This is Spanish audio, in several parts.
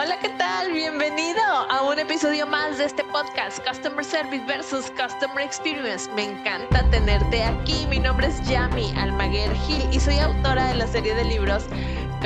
Hola, ¿qué tal? Bienvenido a un episodio más de este podcast, Customer Service versus Customer Experience. Me encanta tenerte aquí. Mi nombre es Yami Almaguer Gil y soy autora de la serie de libros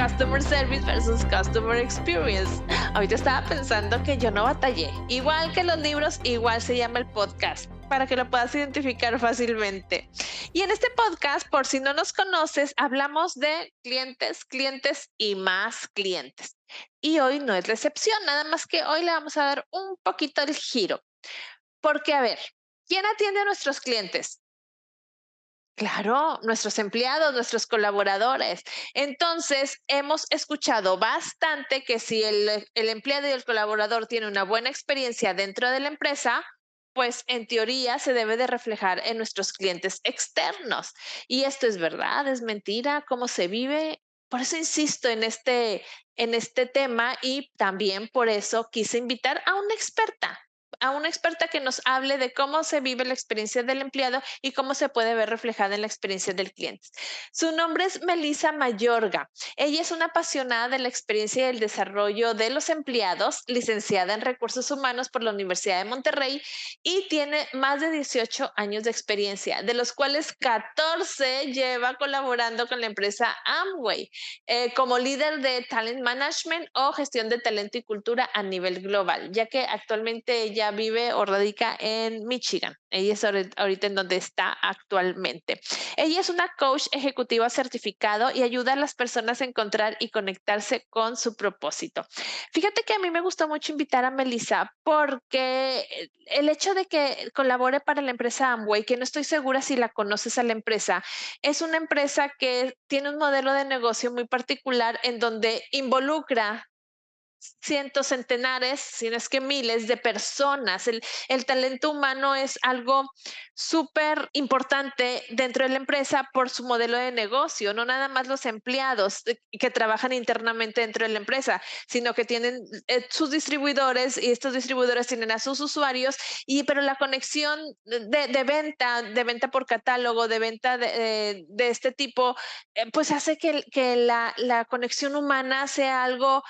Customer Service versus Customer Experience. Ahorita estaba pensando que yo no batallé. Igual que los libros, igual se llama el podcast, para que lo puedas identificar fácilmente. Y en este podcast, por si no nos conoces, hablamos de clientes y más clientes. Y hoy no es la excepción, nada más que hoy le vamos a dar un poquito el giro. Porque, a ver, ¿quién atiende a nuestros clientes? Claro, nuestros empleados, nuestros colaboradores. Entonces, hemos escuchado bastante que si el empleado y el colaborador tienen una buena experiencia dentro de la empresa, pues en teoría se debe de reflejar en nuestros clientes externos. Y esto es verdad, es mentira, cómo se vive. Por eso insisto en este tema y también por eso quise invitar a una experta que nos hable de cómo se vive la experiencia del empleado y cómo se puede ver reflejada en la experiencia del cliente. Su nombre es Melissa Mayorga. Ella es una apasionada de la experiencia y el desarrollo de los empleados, licenciada en Recursos Humanos por la Universidad de Monterrey y tiene más de 18 años de experiencia, de los cuales 14 lleva colaborando con la empresa Amway como líder de Talent Management o gestión de talento y cultura a nivel global, ya que actualmente ella vive o radica en Michigan. Ella es ahorita en donde está actualmente. Ella es una coach ejecutiva certificado y ayuda a las personas a encontrar y conectarse con su propósito. Fíjate que a mí me gustó mucho invitar a Melissa porque el hecho de que colabore para la empresa Amway, que no estoy segura si la conoces a la empresa, es una empresa que tiene un modelo de negocio muy particular en donde involucra cientos, centenares, si no es que miles de personas. El talento humano es algo súper importante dentro de la empresa por su modelo de negocio, no nada más los empleados que trabajan internamente dentro de la empresa, sino que tienen sus distribuidores y estos distribuidores tienen a sus usuarios, pero la conexión de venta por catálogo, de venta de este tipo, pues hace que la conexión humana sea algo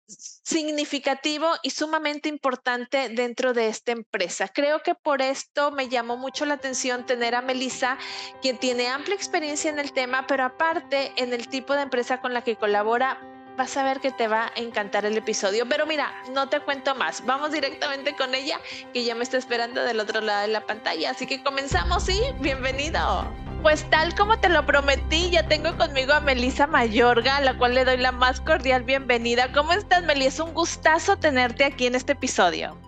significativo y sumamente importante dentro de esta empresa. Creo que por esto me llamó mucho la atención tener a Melissa, quien tiene amplia experiencia en el tema, pero aparte en el tipo de empresa con la que colabora. Vas a ver que te va a encantar el episodio, pero mira, no te cuento más. Vamos directamente con ella, que ya me está esperando del otro lado de la pantalla. Así que comenzamos y bienvenido. Pues tal como te lo prometí, ya tengo conmigo a Melissa Mayorga, a la cual le doy la más cordial bienvenida. ¿Cómo estás, Meli? Es un gustazo tenerte aquí en este episodio.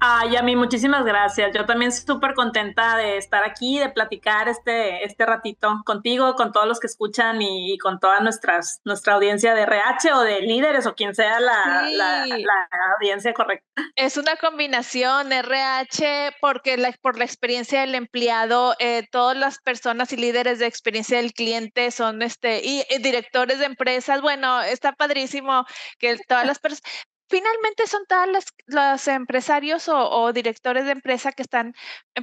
Ay, Yami, muchísimas gracias. Yo también súper contenta de estar aquí, de platicar este ratito contigo, con todos los que escuchan y con toda nuestra audiencia de RH o de líderes o quien sea Sí, la audiencia correcta. es una combinación RH porque por la experiencia del empleado, todas las personas y líderes de experiencia del cliente son y directores de empresas. Bueno, está padrísimo que todas las personas. Finalmente son todas los empresarios o directores de empresa que están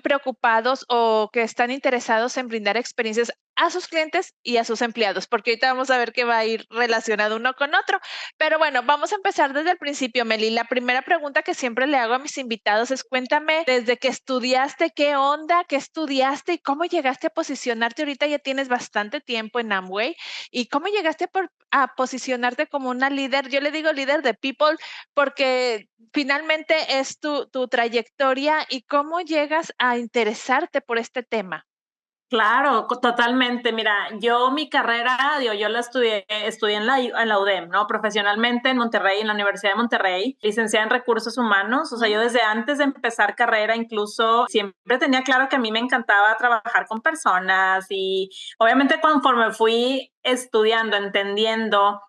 preocupados o que están interesados en brindar experiencias a sus clientes y a sus empleados, porque ahorita vamos a ver que va a ir relacionado uno con otro. Pero bueno, vamos a empezar desde el principio, Meli. La primera pregunta que siempre le hago a mis invitados es cuéntame desde que estudiaste, qué onda, qué estudiaste y cómo llegaste a posicionarte. Ahorita ya tienes bastante tiempo en Amway y cómo llegaste a posicionarte como una líder. Yo le digo líder de people porque finalmente es tu trayectoria y cómo llegas a interesarte por este tema. Claro, totalmente. Mira, yo mi carrera, yo la estudié en la UDEM, ¿no? Profesionalmente en Monterrey, en la Universidad de Monterrey, licenciada en Recursos Humanos. O sea, yo desde antes de empezar carrera incluso siempre tenía claro que a mí me encantaba trabajar con personas y obviamente conforme fui estudiando, entendiendo,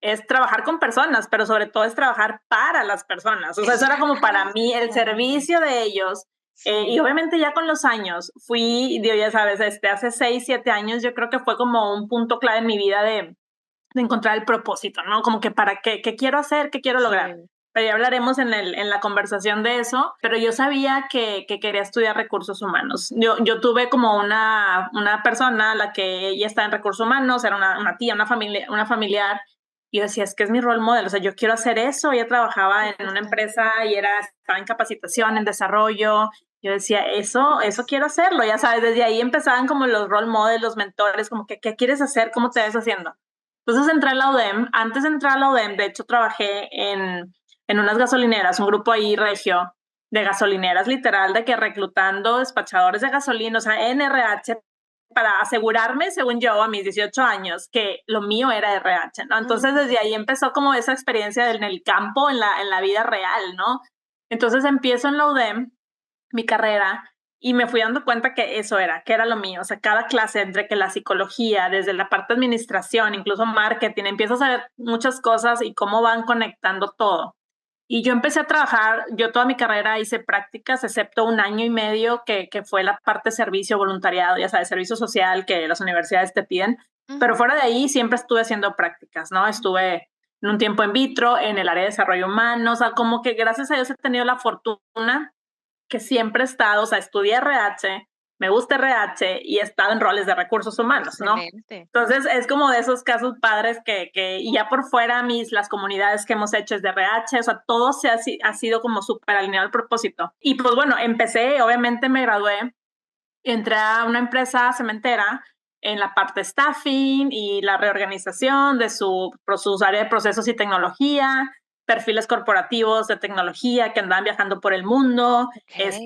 es trabajar con personas, pero sobre todo es trabajar para las personas. O sea, eso era como para mí el servicio de ellos. Y obviamente ya con los años ya sabes, hace 6, 7 años yo creo que fue como un punto clave en mi vida de encontrar el propósito, ¿no? Como que para qué quiero hacer, qué quiero lograr. Sí. Pero ya hablaremos en la conversación de eso, pero yo sabía que quería estudiar recursos humanos. Yo tuve como una persona, la que ella está en recursos humanos, era una tía, una familiar, Y yo decía, es que es mi role model, o sea, yo quiero hacer eso. Ella trabajaba en una empresa y estaba en capacitación, en desarrollo. Yo decía, eso quiero hacerlo, ya sabes, desde ahí empezaban como los role models, los mentores, como que, ¿qué quieres hacer? ¿Cómo te ves haciendo? Entonces entré a la UDEM. Antes de entrar a la UDEM, de hecho, trabajé en unas gasolineras, un grupo ahí regio de gasolineras, literal, de que reclutando despachadores de gasolina, o sea, NRH, para asegurarme, según yo, a mis 18 años, que lo mío era RH, ¿no? Entonces, desde ahí empezó como esa experiencia en el campo, en la vida real, ¿no? Entonces, empiezo en la UDEM, mi carrera, y me fui dando cuenta que eso era, que era lo mío. O sea, cada clase, entre que la psicología, desde la parte de administración, incluso marketing, empiezas a ver muchas cosas y cómo van conectando todo. Y yo empecé a trabajar, yo toda mi carrera hice prácticas, excepto un año y medio que fue la parte de servicio, voluntariado, ya sabes, servicio social que las universidades te piden. Pero fuera de ahí siempre estuve haciendo prácticas, ¿no? Estuve en un tiempo in vitro, en el área de desarrollo humano, o sea, como que gracias a Dios he tenido la fortuna que siempre he estado, o sea, estudié RH, me gusta RH y he estado en roles de recursos humanos, ¿no? Excelente. Entonces es como de esos casos padres y ya por fuera las comunidades que hemos hecho es de RH, o sea, todo ha sido como súper alineado al propósito. Y pues bueno, empecé, obviamente me gradué, entré a una empresa cementera en la parte staffing y la reorganización de su área de procesos y tecnología, perfiles corporativos de tecnología que andaban viajando por el mundo,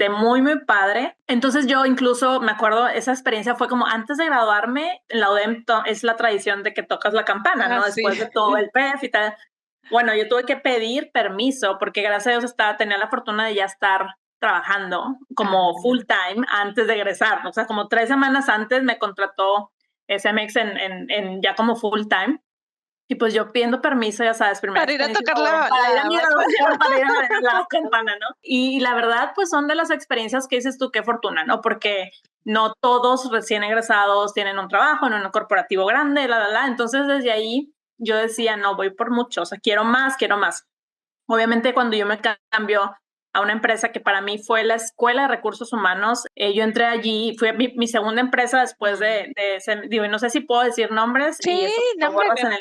muy, muy padre. Entonces yo incluso me acuerdo, esa experiencia fue como antes de graduarme, en la UDEM es la tradición de que tocas la campana, ¿no? Sí. Después de todo el PEF y tal. Bueno, yo tuve que pedir permiso porque gracias a Dios tenía la fortuna de ya estar trabajando como full time antes de egresar. O sea, como 3 semanas antes me contrató SMX en ya como full time. Y pues yo pidiendo permiso, ya sabes, Para ir a tocar para ir a mi graduación, para ir a la campana, ¿no? Y la verdad, pues son de las experiencias que dices tú, qué fortuna, ¿no? Porque no todos recién egresados tienen un trabajo en un corporativo grande, Entonces, desde ahí yo decía, no, voy por mucho, o sea, quiero más, quiero más. Obviamente, cuando yo me cambio a una empresa que para mí fue la Escuela de Recursos Humanos, yo entré allí, fue mi segunda empresa después digo, no sé si puedo decir nombres. Sí, Y eso nombre, en el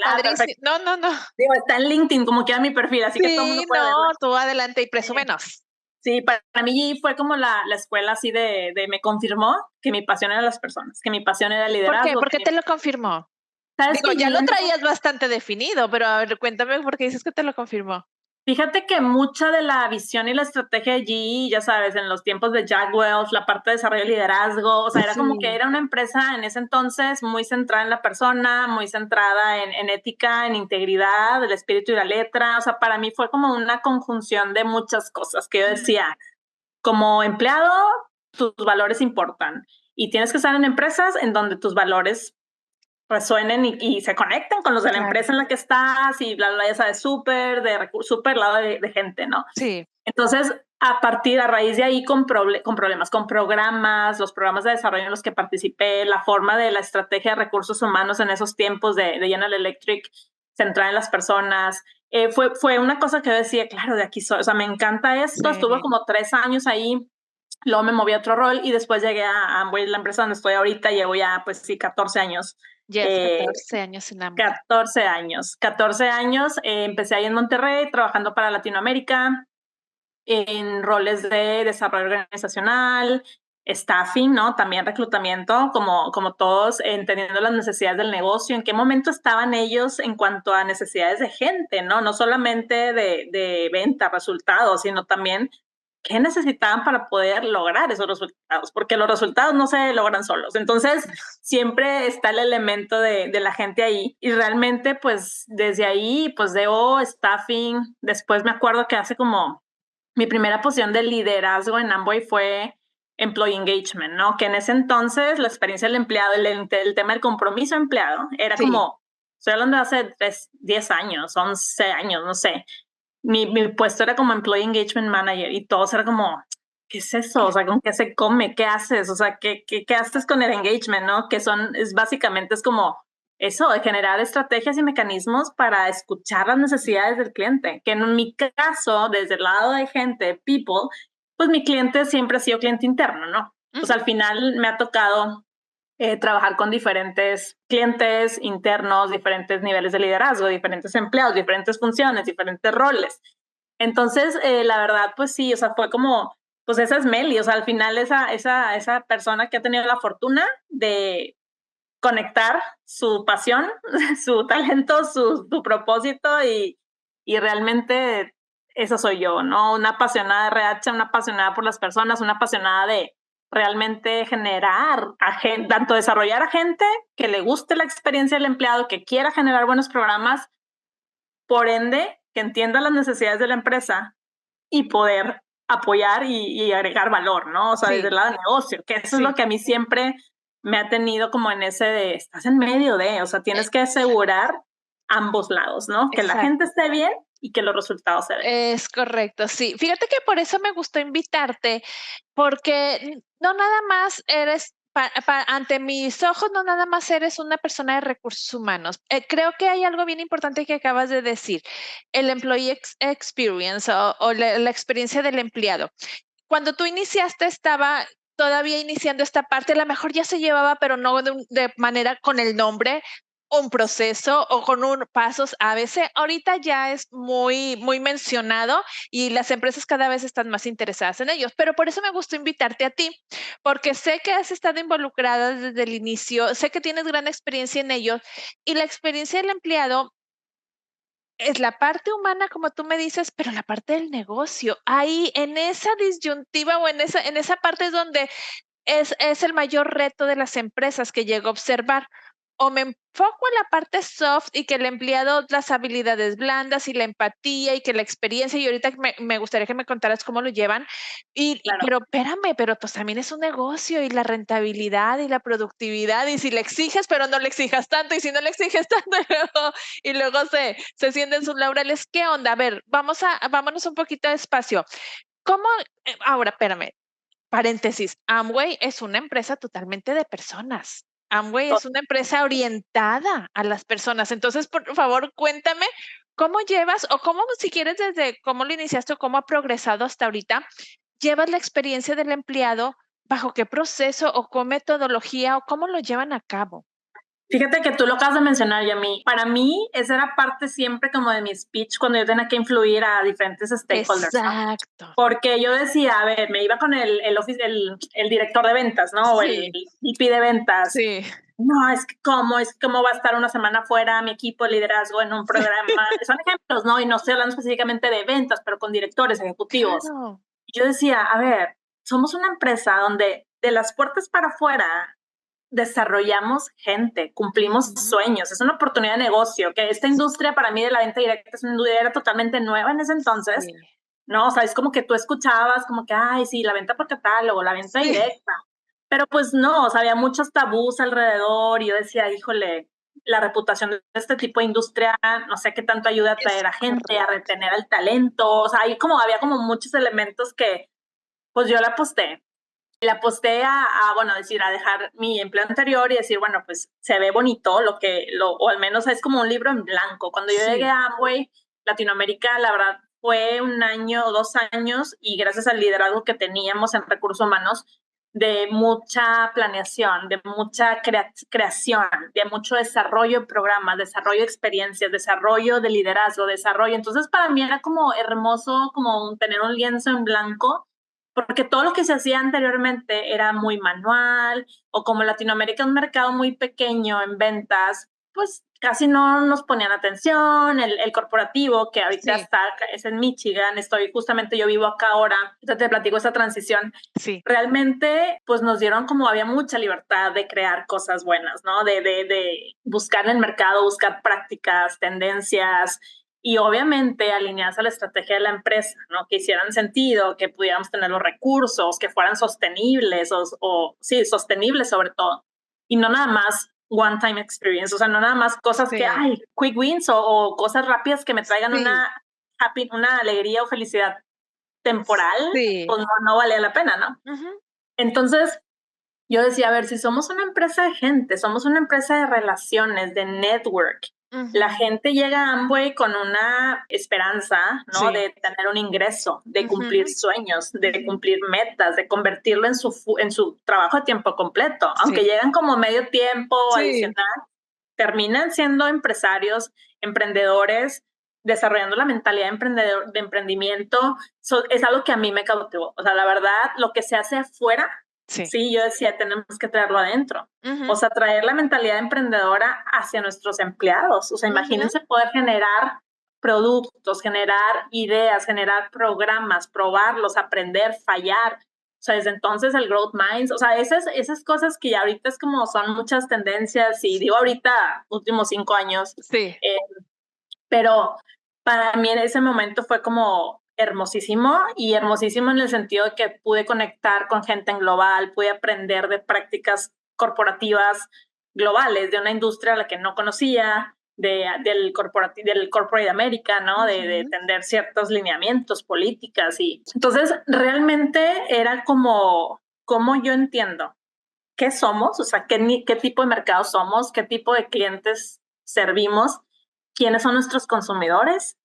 no, no, no. Digo, está en LinkedIn, como queda mi perfil, así que todo el mundo puede verla. Tú adelante y presúmenos. Sí, para mí fue como la escuela así me confirmó que mi pasión eran las personas, que mi pasión era el ¿Por qué? liderazgo. ¿Por qué te lo confirmó? ¿Sabes Digo, que ya lo traías bastante definido, pero a ver, cuéntame por qué dices que te lo confirmó. Fíjate que mucha de la visión y la estrategia de GE, ya sabes, en los tiempos de Jack Welch, la parte de desarrollo de liderazgo, o sea, era como que era una empresa en ese entonces muy centrada en la persona, muy centrada en ética, en integridad, el espíritu y la letra. O sea, para mí fue como una conjunción de muchas cosas que yo decía, como empleado, tus valores importan y tienes que estar en empresas en donde tus valores resuenen y se conecten con los de la empresa en la que estás y bla, bla, ya sabes, súper lado de gente, ¿no? Sí. Entonces, a raíz de ahí con problemas, con programas, los programas de desarrollo en los que participé, la forma de la estrategia de recursos humanos en esos tiempos de General Electric, centrada en las personas, fue una cosa que yo decía, claro, de aquí soy, o sea, me encanta esto, estuve como 3 años ahí, luego me moví a otro rol y después llegué a Amway, la empresa donde estoy ahorita, llevo ya, pues sí, 14 años. Llevas 14 años en Amway. 14 años, empecé ahí en Monterrey, trabajando para Latinoamérica, en roles de desarrollo organizacional, staffing, ¿no? También reclutamiento, como todos, entendiendo las necesidades del negocio, en qué momento estaban ellos en cuanto a necesidades de gente, ¿no? No solamente de venta, resultados, sino también qué necesitaban para poder lograr esos resultados, porque los resultados no se logran solos. Entonces, siempre está el elemento de la gente ahí. Y realmente, pues, desde ahí, pues, staffing. Después me acuerdo que hace como mi primera posición de liderazgo en Amway fue employee engagement, ¿no? Que en ese entonces la experiencia del empleado, el tema del compromiso empleado, era como, estoy hablando de hace 10 años, 11 años, no sé. Mi puesto era como employee engagement manager y todos era como, ¿qué es eso? O sea, ¿con qué se come? ¿Qué haces? O sea, ¿qué haces con el engagement, no? Que básicamente es como eso, de generar estrategias y mecanismos para escuchar las necesidades del cliente. Que en mi caso, desde el lado de gente, people, pues mi cliente siempre ha sido cliente interno, ¿no? O sea, al final me ha tocado trabajar con diferentes clientes internos, diferentes niveles de liderazgo, diferentes empleados, diferentes funciones, diferentes roles. Entonces, la verdad, pues sí, o sea, fue como, pues esa es Meli, o sea, al final esa persona que ha tenido la fortuna de conectar su pasión, su talento, su propósito y realmente eso soy yo, ¿no? Una apasionada de RH, una apasionada por las personas, una apasionada de realmente generar, tanto desarrollar a gente que le guste la experiencia del empleado, que quiera generar buenos programas, por ende, que entienda las necesidades de la empresa y poder apoyar y agregar valor, ¿no? O sea, desde Sí, el lado del negocio, que eso es sí. lo que a mí siempre me ha tenido como en ese de, estás en medio de, o sea, tienes que asegurar ambos lados, ¿no? Que la gente Exacto. esté bien y que los resultados se den. Es correcto, sí. Fíjate que por eso me gustó invitarte, porque no nada más eres, ante mis ojos, no nada más eres una persona de recursos humanos. Creo que hay algo bien importante que acabas de decir, el employee experience o la experiencia del empleado. Cuando tú iniciaste estaba todavía iniciando esta parte, a lo mejor ya se llevaba, pero no de manera con el nombre, un proceso o con un pasos ABC. Ahorita ya es muy mencionado y las empresas cada vez están más interesadas en ellos, pero por eso me gustó invitarte a ti, porque sé que has estado involucrada desde el inicio, sé que tienes gran experiencia en ellos y la experiencia del empleado es la parte humana, como tú me dices, pero la parte del negocio. Ahí, en esa disyuntiva o en esa parte es donde es el mayor reto de las empresas que llego a observar. O me enfoco en la parte soft y que el empleado, las habilidades blandas y la empatía y que la experiencia, y ahorita me gustaría que me contaras cómo lo llevan. Claro. Pero espérame, pero pues también es un negocio y la rentabilidad y la productividad, y si le exiges, pero no le exijas tanto, y si no le exiges tanto, y luego se sienten sus laureles. ¿Qué onda? A ver, vámonos un poquito despacio. ¿Cómo? Ahora, espérame, paréntesis, Amway es una empresa totalmente de personas. Amway es una empresa orientada a las personas. Entonces, por favor, cuéntame cómo llevas o cómo, si quieres, desde cómo lo iniciaste o cómo ha progresado hasta ahorita, llevas la experiencia del empleado, bajo qué proceso o qué metodología o cómo lo llevan a cabo. Fíjate que tú lo acabas de mencionar, Yami. Para mí, esa era parte siempre como de mi speech cuando yo tenía que influir a diferentes stakeholders, ¿no? Exacto. Porque yo decía, a ver, me iba con el director de ventas, ¿no? O el Sí, VP de ventas. sí. No, es que cómo va a estar una semana fuera mi equipo de liderazgo en un programa. Son ejemplos, ¿no? Y no estoy hablando específicamente de ventas, pero con directores ejecutivos. Claro. Y yo decía, a ver, somos una empresa donde de las puertas para afuera desarrollamos gente, cumplimos Ujú. sueños, es una oportunidad de negocio, que esta industria para mí de la venta directa es una industria totalmente nueva en ese entonces, Sí. ¿no? O sea, es como que tú escuchabas como que, ay, sí, la venta por catálogo, la venta Sí. directa, pero pues no, o sea, había muchos tabús alrededor y yo decía, híjole, la reputación de este tipo de industria, no sé qué tanto ayuda a Es traer a gente, a correcto. retener al talento, o sea, había como muchos elementos que, pues yo la aposté bueno, decir, a dejar mi empleo anterior y decir, bueno, pues se ve bonito o al menos es como un libro en blanco. Cuando yo llegué Sí. a Amway, Latinoamérica, la verdad, fue un año o 2 años y gracias al liderazgo que teníamos en recursos humanos, de mucha planeación, de mucha creación, de mucho desarrollo de programas, desarrollo de experiencias, desarrollo de liderazgo, desarrollo. Entonces, para mí era como hermoso como tener un lienzo en blanco porque todo lo que se hacía anteriormente era muy manual o como Latinoamérica es un mercado muy pequeño en ventas, pues casi no nos ponían atención, el corporativo que ahorita Sí, es en Michigan, yo vivo acá ahora, entonces te platico esa transición, sí. realmente pues nos dieron como había mucha libertad de crear cosas buenas, ¿no? De buscar en el mercado, buscar prácticas, tendencias, y obviamente alineadas a la estrategia de la empresa, ¿no? Que hicieran sentido, que pudiéramos tener los recursos, que fueran sostenibles sí, sostenibles sobre todo. Y no nada más one time experience, o sea, no nada más cosas que, Sí, ay, quick wins o cosas rápidas que me traigan sí, una alegría o felicidad temporal, sí. pues no vale la pena, ¿no? Ujú. Entonces, yo decía, a ver, si somos una empresa de gente, somos una empresa de relaciones, de network, La gente llega a Amway con una esperanza, ¿no? Sí. De tener un ingreso, de cumplir Ujú. sueños, de cumplir metas, de convertirlo en su trabajo a tiempo completo. Aunque Sí. llegan como medio tiempo Sí. adicional, terminan siendo empresarios, emprendedores, desarrollando la mentalidad de emprendimiento. Es algo que a mí me cautivó. O sea, la verdad, lo que se hace afuera, Sí. sí, yo decía, tenemos que traerlo adentro. Ujú. O sea, traer la mentalidad emprendedora hacia nuestros empleados. O sea, Ujú. imagínense poder generar productos, generar ideas, generar programas, probarlos, aprender, fallar. O sea, desde entonces el Growth Minds, o sea, esas cosas que ya ahorita es como son muchas tendencias y digo ahorita, últimos 5 años, Sí. eh, pero para mí en ese momento fue como hermosísimo y hermosísimo en el sentido de que pude conectar con gente en global, pude aprender de prácticas corporativas globales de una industria a la que no conocía, del corporate America, ¿no? De Ujú. entender ciertos lineamientos, políticas y entonces realmente era como yo entiendo qué somos, o sea, qué tipo de mercado somos, qué tipo de clientes servimos, quiénes son nuestros consumidores,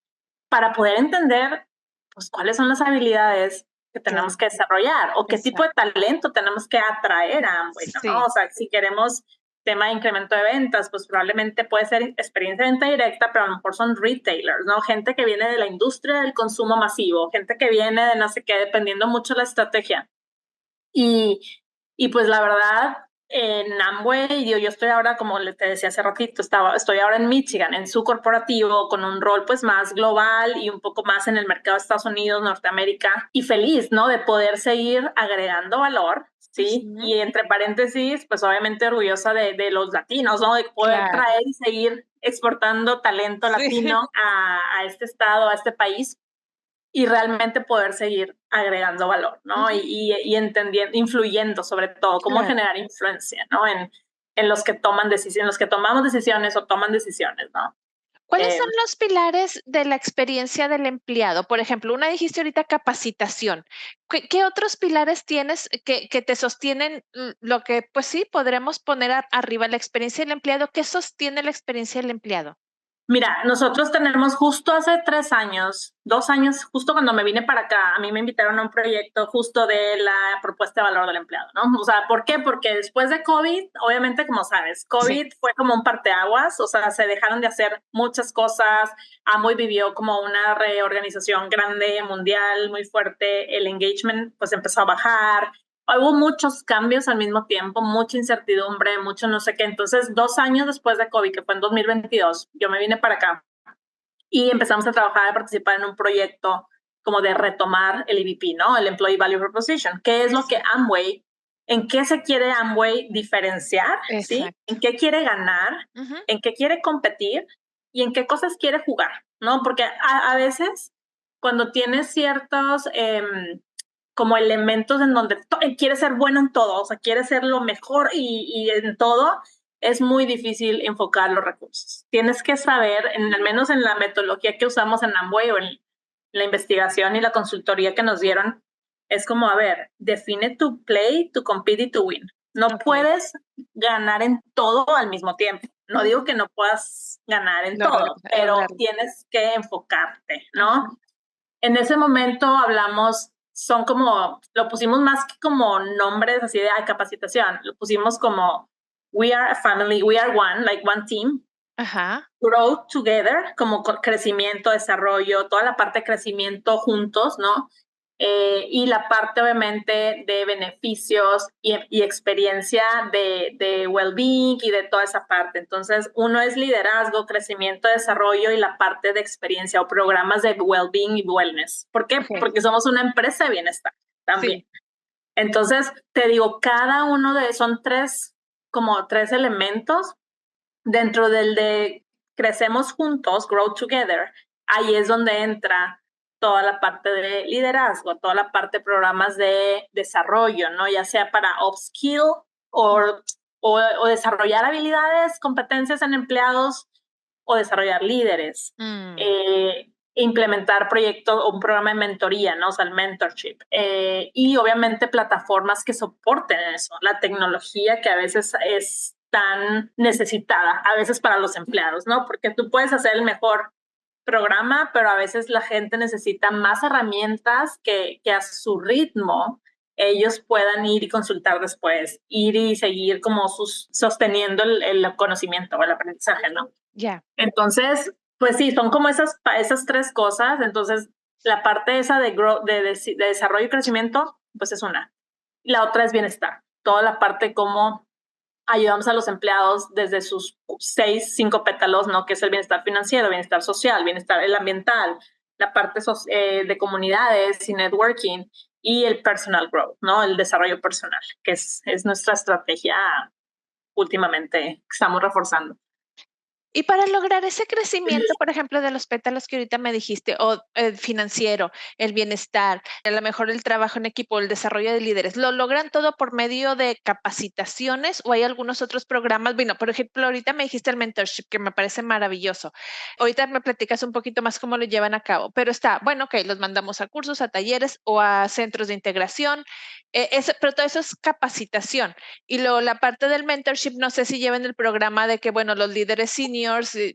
para poder entender, pues, cuáles son las habilidades que tenemos Claro. que desarrollar o qué tipo de Exacto. talento tenemos que atraer a Amway, ¿no? Sí. O sea, si queremos tema de incremento de ventas, pues probablemente puede ser experiencia de venta directa, pero a lo mejor son retailers, ¿no? Gente que viene de la industria del consumo masivo, gente que viene de no sé qué, dependiendo mucho de la estrategia. Y, y pues la verdad, en Amway, yo estoy ahora, como te decía hace ratito, estoy ahora en Michigan, en su corporativo, con un rol pues más global y un poco más en el mercado de Estados Unidos, Norteamérica, y feliz, ¿no? De poder seguir agregando valor, ¿sí? Ujú. Y entre paréntesis, pues obviamente orgullosa de los latinos, ¿no? De poder Claro. traer y seguir exportando talento Sí. latino a este estado, a este país y realmente poder seguir agregando valor, ¿no? Ujú. Y entendiendo, influyendo sobre todo, cómo Claro. generar influencia, ¿no? En los que toman decisiones, los que tomamos decisiones o toman decisiones, ¿no? ¿Cuáles Eh, son los pilares de la experiencia del empleado? Por ejemplo, una dijiste ahorita capacitación. ¿Qué otros pilares tienes que te sostienen lo que, pues sí, podremos poner arriba la experiencia del empleado? ¿Qué sostiene la experiencia del empleado? Mira, nosotros tenemos justo hace 3 años, 2 años, justo cuando me vine para acá, a mí me invitaron a un proyecto justo de la propuesta de valor del empleado, ¿no? O sea, ¿por qué? Porque después de COVID, obviamente, como sabes, Sí. COVID fue como un parteaguas, o sea, se dejaron de hacer muchas cosas, Amway vivió como una reorganización grande, mundial, muy fuerte, el engagement pues empezó a bajar, hubo muchos cambios al mismo tiempo, mucha incertidumbre, mucho no sé qué. Entonces, 2 años después de COVID, que fue en 2022, yo me vine para acá y empezamos a trabajar, a participar en un proyecto como de retomar el EVP, ¿no? El Employee Value Proposition. ¿Qué es lo que Amway, en qué se quiere Amway diferenciar, ¿sí? Exacto. ¿En qué quiere ganar? Ujú. ¿En qué quiere competir? ¿Y en qué cosas quiere jugar? ¿No? Porque a veces cuando tienes ciertos como elementos en donde quiere ser bueno en todo, o sea, quiere ser lo mejor y en todo, es muy difícil enfocar los recursos. Tienes que saber, al menos en la metodología que usamos en Amway o en la investigación y la consultoría que nos dieron, es como, a ver, define tu play, tu compete y tu win. No Ok. puedes ganar en todo al mismo tiempo. No digo que no puedas ganar en todo, pero tienes que enfocarte, Ajá. ¿no? En ese momento hablamos, son como, lo pusimos más que como nombres así de capacitación, lo pusimos como we are a family, we are one, like one team, Ajá. grow together, como crecimiento, desarrollo, toda la parte de crecimiento juntos, ¿no? Y la parte obviamente de beneficios y experiencia de well-being y de toda esa parte. Entonces, uno es liderazgo, crecimiento, desarrollo y la parte de experiencia o programas de well-being y wellness. ¿Por qué? Ok. Porque somos una empresa de bienestar también. Sí. Entonces, te digo, cada uno son como tres elementos dentro del de crecemos juntos, grow together, ahí es donde entra toda la parte de liderazgo, toda la parte de programas de desarrollo, ¿no? Ya sea para upskill o desarrollar habilidades, competencias en empleados o desarrollar líderes. Mm. Implementar proyectos o un programa de mentoría, ¿no? O sea, el mentorship. Y obviamente plataformas que soporten eso, la tecnología que a veces es tan necesitada a veces para los empleados, ¿no? Porque tú puedes hacer el mejor programa, pero a veces la gente necesita más herramientas que a su ritmo ellos puedan ir y consultar después, ir y seguir como sosteniendo el conocimiento o el aprendizaje, ¿no? Ya. Entonces, pues sí, son como esas tres cosas. Entonces, la parte esa de desarrollo y crecimiento, pues es una. La otra es bienestar. Toda la parte como ayudamos a los empleados desde sus 5 pétalos, ¿no? Que es el bienestar financiero, bienestar social, bienestar el ambiental, la parte de comunidades y networking y el personal growth, ¿no? El desarrollo personal, que es nuestra estrategia últimamente que estamos reforzando. Y para lograr ese crecimiento, por ejemplo, de los pétalos que ahorita me dijiste, o el financiero, el bienestar, a lo mejor el trabajo en equipo, el desarrollo de líderes, ¿lo logran todo por medio de capacitaciones o hay algunos otros programas? Bueno, por ejemplo, ahorita me dijiste el mentorship, que me parece maravilloso. Ahorita me platicas un poquito más cómo lo llevan a cabo, pero está, bueno, ok, los mandamos a cursos, a talleres o a centros de integración, pero todo eso es capacitación. Y luego la parte del mentorship, no sé si llevan el programa de que, bueno, los líderes seniors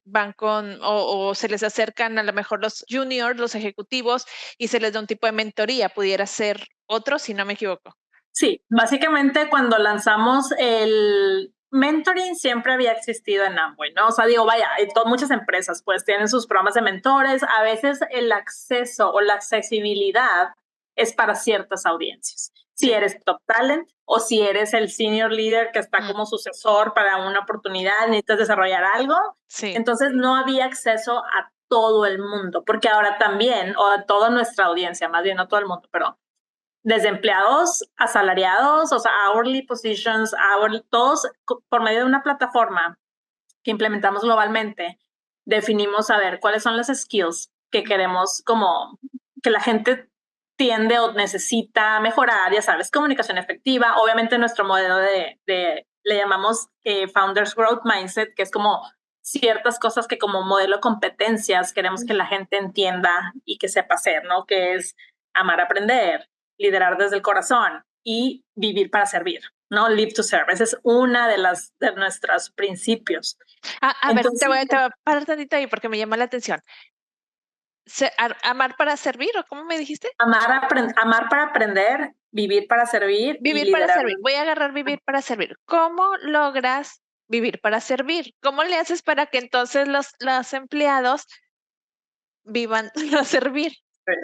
van o se les acercan a lo mejor los juniors, los ejecutivos, y se les da un tipo de mentoría. Pudiera ser otro, si no me equivoco. Sí, básicamente cuando lanzamos el mentoring siempre había existido en Amway, ¿no? O sea, digo, vaya, muchas empresas pues tienen sus programas de mentores. A veces el acceso o la accesibilidad es para ciertas audiencias. Si eres top talent o si eres el senior leader que está como sucesor para una oportunidad, necesitas desarrollar algo. Sí. Entonces no había acceso a todo el mundo, porque ahora también, o a toda nuestra audiencia, más bien no todo el mundo, pero desde empleados, asalariados, o sea, hourly positions, todos por medio de una plataforma que implementamos globalmente, definimos a ver cuáles son las skills que queremos como que la gente tiende o necesita mejorar, ya sabes, comunicación efectiva. Obviamente nuestro modelo le llamamos Founders Growth Mindset, que es como ciertas cosas que como modelo de competencias queremos que la gente entienda y que sepa hacer, ¿no? Que es amar, aprender, liderar desde el corazón y vivir para servir, ¿no? Live to serve. Esa es una de nuestros principios. Entonces, ver, te voy a parar tantito ahí porque me llama la atención. ¿Amar para servir o cómo me dijiste? Amar para aprender, vivir para servir y Vivir para liderar. servir. Voy a agarrar vivir para servir. ¿Cómo logras vivir para servir? ¿Cómo le haces para que entonces los empleados vivan para servir?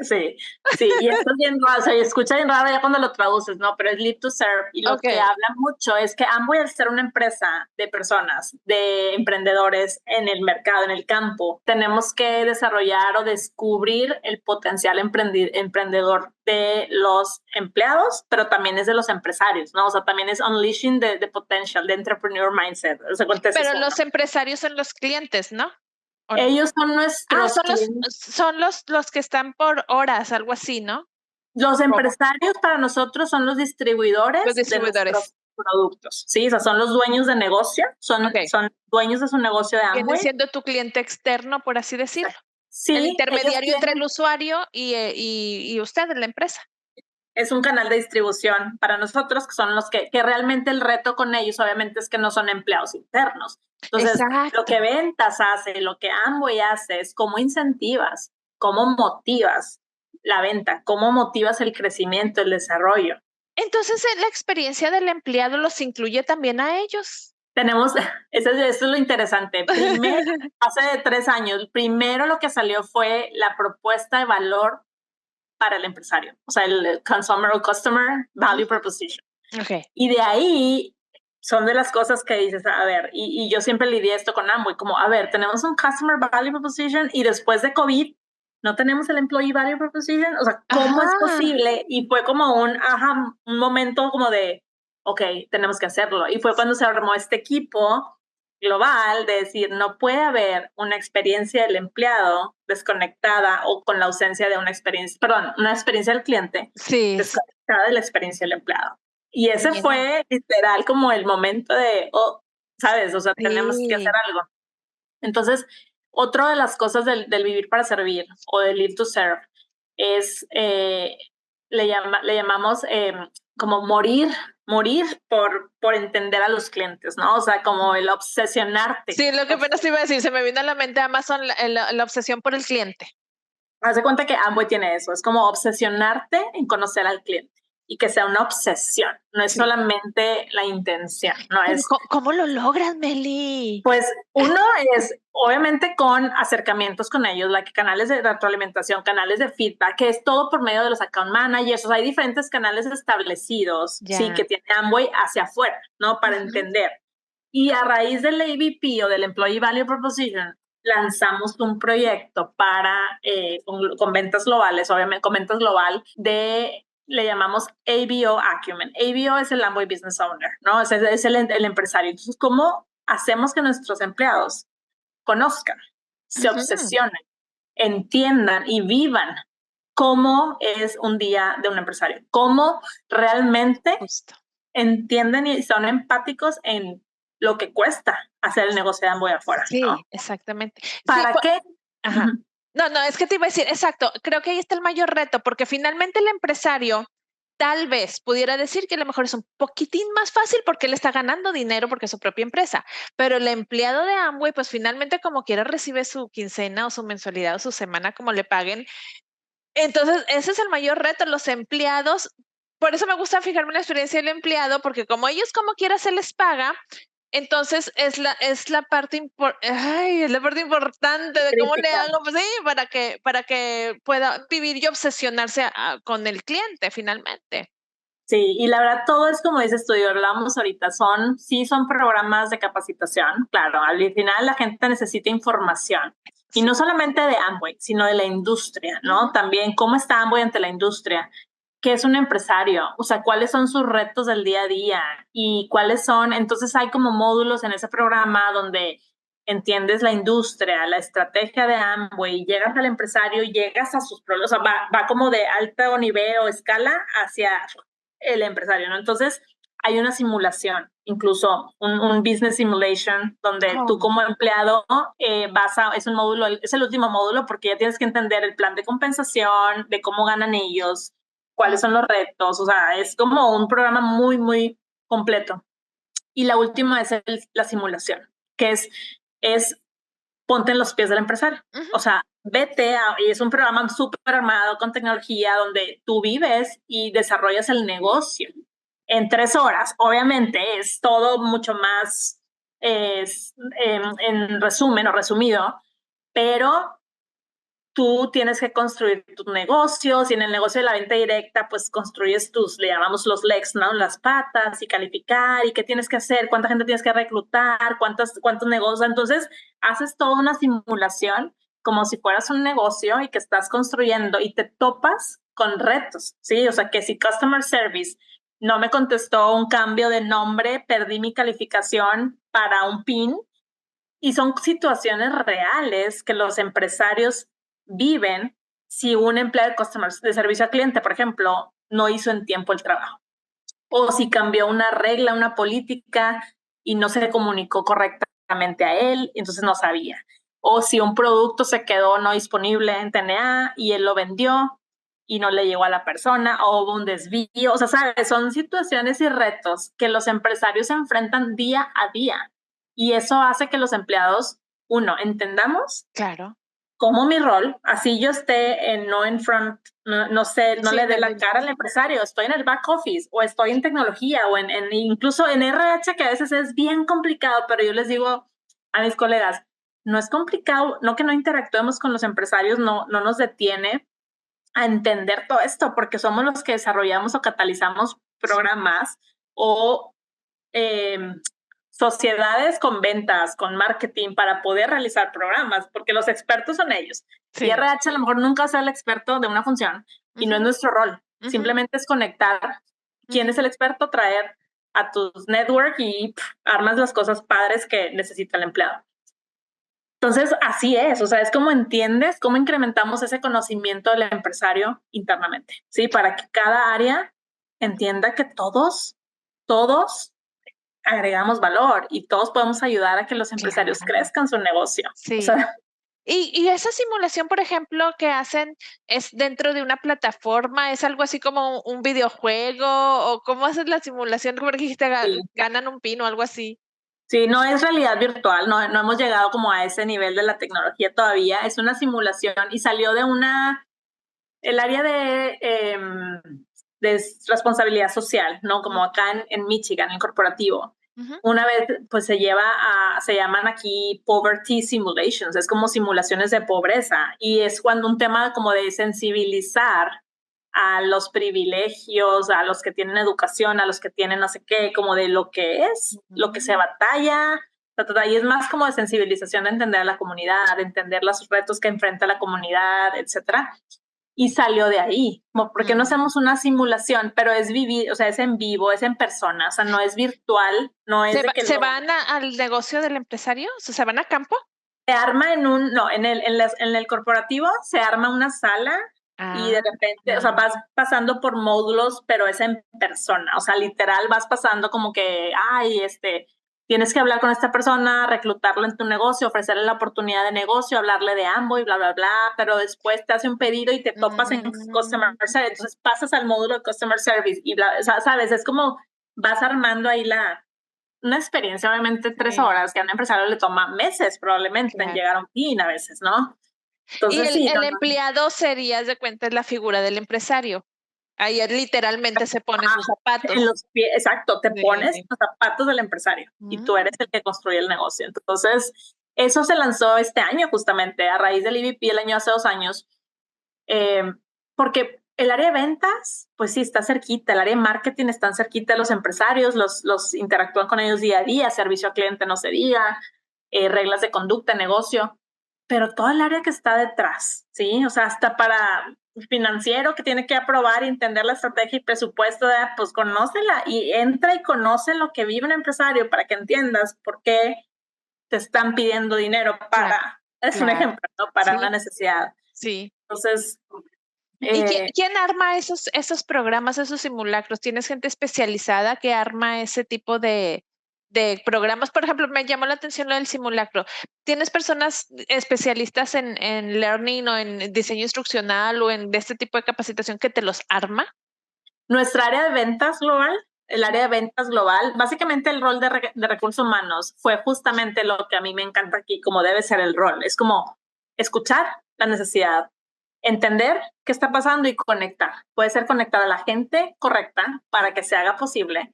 Sí, y esto es bien raro, o sea, y escucha bien raro ya cuando lo traduces, ¿no? Pero es live to serve, y lo que habla mucho es que Amway, al ser una empresa de personas, de emprendedores en el mercado, en el campo, tenemos que desarrollar o descubrir el potencial emprendedor de los empleados, pero también es de los empresarios, ¿no? O sea, también es unleashing the potential, the entrepreneur mindset. O sea, pero los empresarios son los clientes, ¿no? Ellos son nuestros son los que están por horas, algo así, ¿no? Los empresarios para nosotros son los distribuidores, de nuestros productos, ¿sí? O sea, son los dueños de negocio, son dueños de su negocio de Amway. Viene siendo tu cliente externo, por así decirlo. Sí, el intermediario entre el usuario y usted, la empresa. Es un canal de distribución para nosotros, que son los que realmente el reto con ellos, obviamente, es que no son empleados internos. Entonces, lo que ventas hace, lo que Amway hace es cómo incentivas, cómo motivas la venta, cómo motivas el crecimiento, el desarrollo. Entonces, la experiencia del empleado los incluye también a ellos. Tenemos, eso es lo interesante. Primero, hace 3 años, primero lo que salió fue la propuesta de valor para el empresario, o sea, el consumer o customer value proposition. Y de ahí son de las cosas que dices, a ver, y yo siempre lidié esto con Amway, como, a ver, tenemos un customer value proposition y después de COVID no tenemos el employee value proposition, o sea, ¿cómo es posible? Y fue como un momento como de, ok, tenemos que hacerlo. Y fue cuando se armó este equipo global de decir, no puede haber una experiencia del empleado desconectada o con la ausencia de una experiencia del cliente desconectada de la experiencia del empleado. Y ese fue literal como el momento de, ¿sabes? O sea, tenemos que hacer algo. Entonces, otra de las cosas del vivir para servir o del live to serve es, le llamamos como morir morir por entender a los clientes, ¿no? O sea, como el obsesionarte. Sí, lo que apenas te iba a decir, se me vino a la mente Amazon, la obsesión por el cliente. Haz de cuenta que Amway tiene eso, es como obsesionarte en conocer al cliente y que sea una obsesión, no es Sí. solamente la intención, no Pero es... ¿cómo lo logras, Meli? Pues uno es obviamente con acercamientos con ellos, canales de retroalimentación, canales de feedback, que es todo por medio de los account managers, o sea, hay diferentes canales establecidos, sí, que tiene Amway hacia afuera, ¿no? Para entender. Y a raíz del AVP o del Employee Value Proposition, lanzamos un proyecto para, con ventas globales, obviamente con ventas global, le llamamos ABO Acumen. ABO es el Amway Business Owner, ¿no? Es el empresario. Entonces, ¿cómo hacemos que nuestros empleados conozcan, se obsesionen, entiendan y vivan cómo es un día de un empresario? ¿Cómo realmente entienden y son empáticos en lo que cuesta hacer el negocio de Amway afuera? Sí, ¿no? exactamente. ¿Para qué? Ajá. No, es que te iba a decir, exacto, creo que ahí está el mayor reto, porque finalmente el empresario tal vez pudiera decir que a lo mejor es un poquitín más fácil porque él está ganando dinero porque es su propia empresa, pero el empleado de Amway, pues finalmente como quiera recibe su quincena o su mensualidad o su semana como le paguen. Entonces, ese es el mayor reto, los empleados. Por eso me gusta fijarme en la experiencia del empleado, porque como ellos como quiera se les paga, entonces es la parte importante de cómo le hago, pues sí, para que pueda vivir y obsesionarse con el cliente finalmente. Sí, y la verdad todo es como dices tú, y hablamos ahorita, son programas de capacitación, claro, al final la gente necesita información, y no solamente de Amway, sino de la industria, ¿no? También cómo está Amway ante la industria, qué es un empresario, o sea, cuáles son sus retos del día a día, y cuáles son, entonces hay como módulos en ese programa donde entiendes la industria, la estrategia de Amway, llegas al empresario, llegas a sus problemas, o sea, va como de alto nivel o escala hacia el empresario, ¿no? Entonces, hay una simulación, incluso un business simulation, donde tú como empleado es un módulo, es el último módulo porque ya tienes que entender el plan de compensación, de cómo ganan ellos, cuáles son los retos, o sea, es como un programa muy, muy completo. Y la última es la simulación, que es ponte en los pies del empresario. O sea, y es un programa súper armado con tecnología donde tú vives y desarrollas el negocio en 3 horas. Obviamente es todo mucho más en resumen o resumido, pero tú tienes que construir tus negocios y en el negocio de la venta directa, pues construyes le llamamos los legs, ¿no? Las patas y calificar y qué tienes que hacer, cuánta gente tienes que reclutar, cuántos negocios. Entonces, haces toda una simulación como si fueras un negocio y que estás construyendo y te topas con retos, ¿sí? O sea, que si Customer Service no me contestó un cambio de nombre, perdí mi calificación para un PIN, y son situaciones reales que los empresarios viven si un empleado de servicio al cliente, por ejemplo, no hizo en tiempo el trabajo. O si cambió una regla, una política y no se comunicó correctamente a él, entonces no sabía. O si un producto se quedó no disponible en TNA y él lo vendió y no le llegó a la persona, o hubo un desvío. O sea, ¿sabes? Son situaciones y retos que los empresarios se enfrentan día a día. Y eso hace que los empleados, uno, entendamos cómo mi rol, así yo esté no en front, no sé, no le dé la cara al empresario, estoy en el back office o estoy en tecnología o incluso en RH, que a veces es bien complicado, pero yo les digo a mis colegas, no es complicado, no que no interactuemos con los empresarios, no nos detiene a entender todo esto, porque somos los que desarrollamos o catalizamos programas o sociedades con ventas, con marketing para poder realizar programas, porque los expertos son ellos. Y RH a lo mejor nunca sea el experto de una función y no es nuestro rol. Simplemente es conectar quién es el experto, traer a tus network y armas las cosas padres que necesita el empleado. Entonces, así es, o sea, es como entiendes cómo incrementamos ese conocimiento del empresario internamente, ¿sí? Para que cada área entienda que todos agregamos valor y todos podemos ayudar a que los empresarios crezcan su negocio. Sí. O sea, Y esa simulación, por ejemplo, que hacen es dentro de una plataforma, es algo así como un videojuego, o cómo hacen la simulación, porque dijiste Sí. ganan un pin o algo así. Sí, no es realidad virtual, no hemos llegado como a ese nivel de la tecnología todavía, es una simulación y salió de el área de responsabilidad social, ¿no? Como acá en Michigan, el corporativo. Ujú. Una vez, pues se llaman aquí poverty simulations, es como simulaciones de pobreza y es cuando un tema como de sensibilizar a los privilegios, a los que tienen educación, a los que tienen no sé qué, como de lo que es, lo que se batalla, y es más como de sensibilización de entender a la comunidad, de entender los retos que enfrenta la comunidad, etcétera. Y salió de ahí, como porque no hacemos una simulación, pero es vivir, o sea, es en vivo, es en persona, o sea, no es virtual, no es de que ¿Se van al negocio del empresario? O sea, ¿se van a campo? se arma no, en el corporativo se arma una sala y de Ah, repente, o sea, vas pasando por módulos, pero es en persona, o sea, literal vas pasando como que, ay, tienes que hablar con esta persona, reclutarlo en tu negocio, ofrecerle la oportunidad de negocio, hablarle de Amway, bla, bla, bla, pero después te hace un pedido y te topas en Customer Service, entonces pasas al módulo de Customer Service y bla, o sea, sabes, es como vas armando ahí una experiencia, obviamente 3 horas, que a un empresario le toma meses probablemente en claro. llegar a un fin a veces, ¿no? Y Entonces sí, el empleado sería, haz de cuenta, es la figura del empresario. Ahí él literalmente se pone sus en zapatos. los pies, exacto, te pones Sí. los zapatos del empresario y tú eres Mm, el que construye el negocio. Entonces, eso se lanzó este año justamente a raíz del EVP el año hace 2 años, eh, porque el área de ventas, pues sí, está cerquita, el área de marketing está cerquita de los empresarios, los interactúan con ellos día a día, servicio al cliente no se diga, reglas de conducta, negocio, pero todo el área que está detrás, ¿sí? O sea, hasta para financiero que tiene que aprobar y entender la estrategia y presupuesto, pues conócela y entra y conoce lo que vive un empresario para que entiendas por qué te están pidiendo dinero claro, es un claro. ejemplo, ¿no? Para una Sí, necesidad. sí. Entonces, ¿Y eh, quién arma esos programas, esos simulacros? ¿Tienes gente especializada que arma ese tipo de programas? Por ejemplo, me llamó la atención lo del simulacro. ¿Tienes personas especialistas en learning o en diseño instruccional o en de este tipo de capacitación que te los arma? nuestra área de ventas global, el área de ventas global, básicamente el rol de recursos humanos fue justamente lo que a mí me encanta aquí, como debe ser el rol. Es como escuchar la necesidad, entender qué está pasando y conectar. Puede ser conectar a la gente correcta para que se haga posible.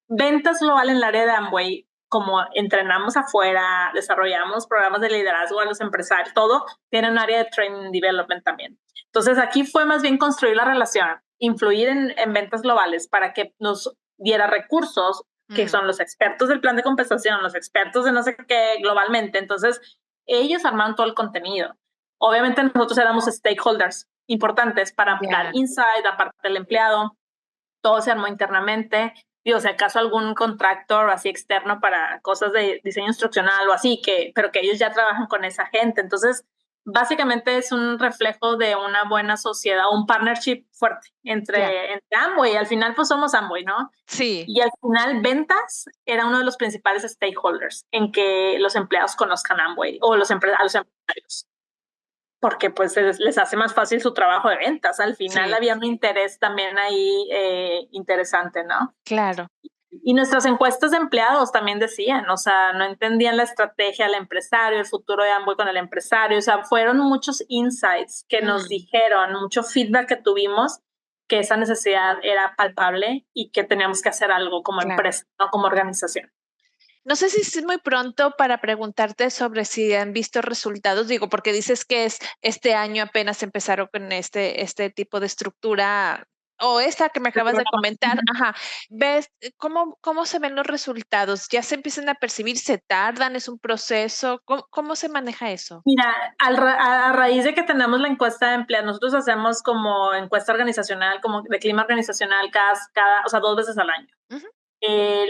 Ventas global en el área de Amway, como entrenamos afuera, desarrollamos programas de liderazgo a los empresarios, todo tiene un área de training development también. Entonces aquí fue más bien construir la relación, influir en ventas globales para que nos diera recursos que Mm, son los expertos del plan de compensación, los expertos de no sé qué globalmente. Entonces ellos armaron todo el contenido. Obviamente nosotros éramos stakeholders importantes para dar ya. insight, aparte del empleado, todo se armó internamente. Digo, si acaso algún contractor así externo para cosas de diseño instruccional o así, pero que ellos ya trabajan con esa gente. Entonces, básicamente es un reflejo de una buena sociedad, un partnership fuerte Ya. entre Amway. Al final, pues somos Amway, ¿no? Sí. Y al final, ventas era uno de los principales stakeholders en que los empleados conozcan Amway o a los empresarios, porque pues les hace más fácil su trabajo de ventas. Al final Sí, había un interés también ahí interesante, ¿no? claro. Y nuestras encuestas de empleados también decían, o sea, no entendían la estrategia del empresario, el futuro de Amway con el empresario, o sea, fueron muchos insights que nos Mm, dijeron, mucho feedback que tuvimos, que esa necesidad era palpable y que teníamos que hacer algo como claro. empresa, no como organización. No sé si es muy pronto para preguntarte sobre si han visto resultados, digo, porque dices que es este año apenas empezaron con este tipo de estructura o esta que me acabas de comentar, ajá. ¿Ves cómo se ven los resultados? ¿Ya se empiezan a percibir? ¿Se tardan? ¿Es un proceso? ¿Cómo se maneja eso? Mira, a raíz de que tenemos la encuesta de empleados, nosotros hacemos como encuesta organizacional, como de clima organizacional o sea, 2 veces al año. Ujú,